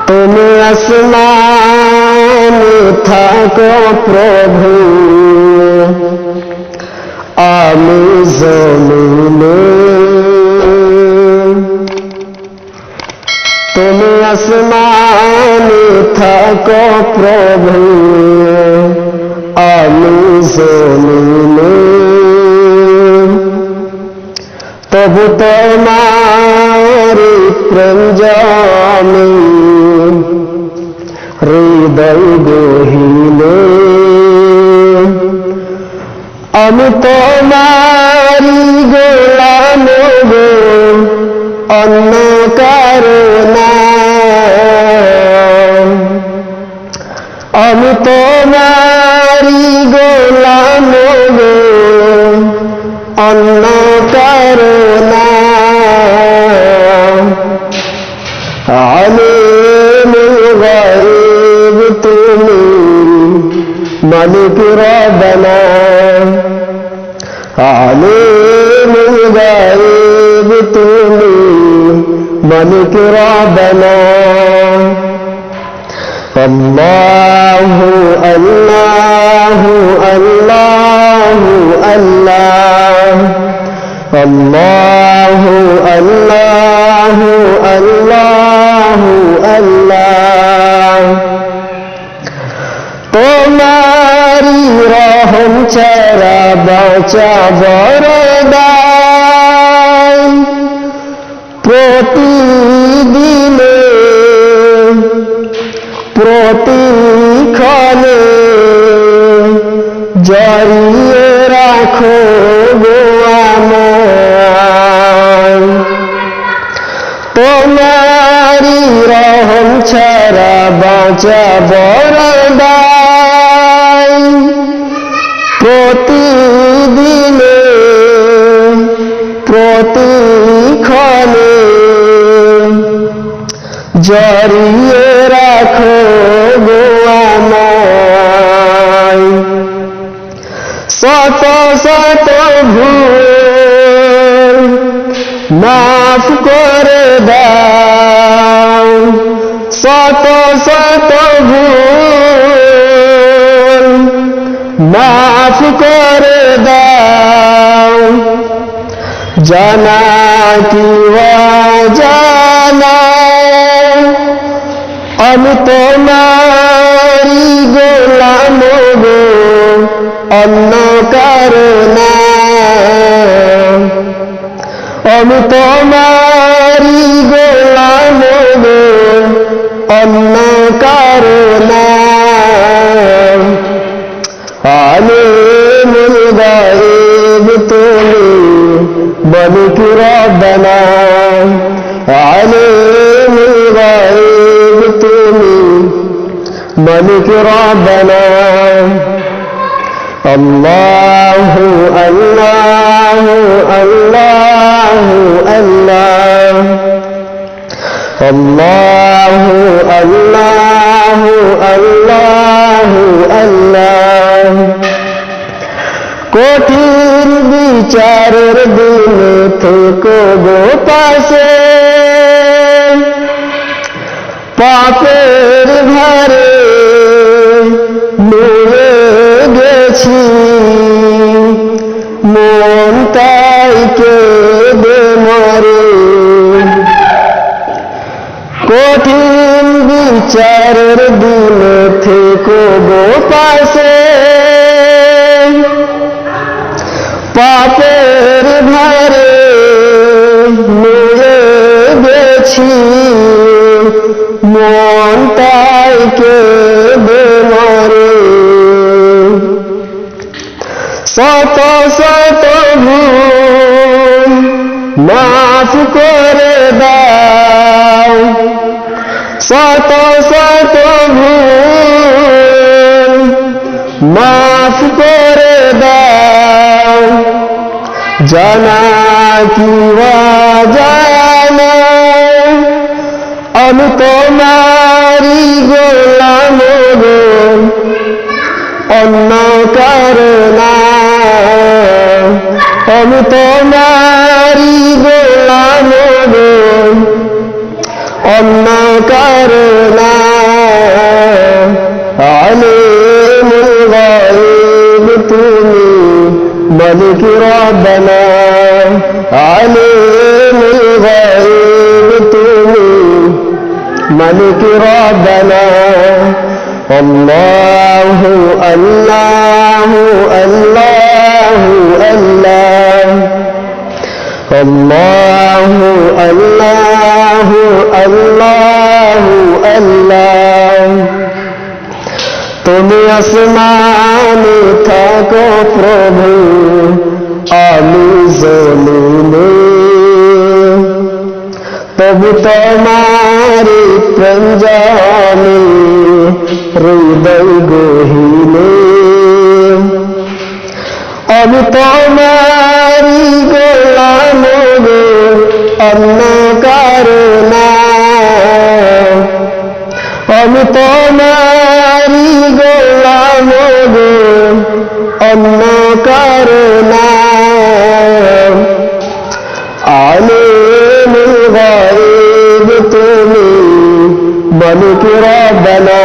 তুমি আসমানে থাকো প্রভু, আমি জমিনে। তুমি আসমানে থাকো প্রভু, আমি জমিনে। তবু তোমার প্রেম জমে হৃদয় গহিনে। আমি তোমারি গোলাম গো, অন্য কারো না। আমি তোমারি গোলাম গো, অন্য কারো না। আলিমুল গায়ব তুমি, মালিক রব্বানা। আলিমুল গায়ব তুমি, মালিক রব্বানা। আল্লাহু আল্লাহু আল্লাহু আল্লাহ, আল্লাহু আল্লাহু আল্লাহু আল্লাহ। তোমারি রহম ছাড়া বাঁচা বড় দায়। প্রতিদিনে প্রতিক্ষণে জড়িয়ে রাখো গো আমায়। তোমারি রহম ছাড়া বাঁচা বড় দায়। প্রতিদিনে প্রতিক্ষণে জড়িয়ে রাখো গো আমায়। শত শত ভুল মাফ করে দাও। শত শত ভুল মাফ করে দাও। জানা কি অজানা আমি তোমারি গোলাম গো, অন্য কারো না। আমি তোমারি গোলাম গো, অন্য কারো না। আলিমুল গায়ব তুমি, মালিক রব্বানা। আলিমুল গায়ব তুমি, মালিক রব্বানা। আল্লাহু আল্লাহু আল্লাহু আল্লাহ, আল্লাহু আল্লাহু আল্লাহু আল্লাহ। কঠিন বিচারের দিনে থেকো গো পাশে। পাপের ভারে নুয়ে গেছি, মন তাই কেঁদে মরে। কঠিন বিচারের দিনে থেকো গো পাশে। পাপের ভারে নুয়ে গেছি, মন তাই কেঁদে মরে। শত শত ভুল মাফ করে দাও। শত শত ভুল মাফ করে দাও। জানা কি অজানা আমি তোমারি গোলাম গো, অন্য কারো না। আমি তোমারি গোলাম গো, অন্য কারো না। ربنا عالم الغيب তুমি ملك ربنا الله الله الله الله الله الله الله الله তুমি আসমানে থাকো প্রভু আমি জমিনে তবু তোমারি প্রেম জানি হৃদয় গহীনে আমি তোমারি গোলাম গো অন্য কারো না আমি তোমারি গোলাম গো অন্য কারো না আলিমুল গায়ব তুমি মালিক রব্বানা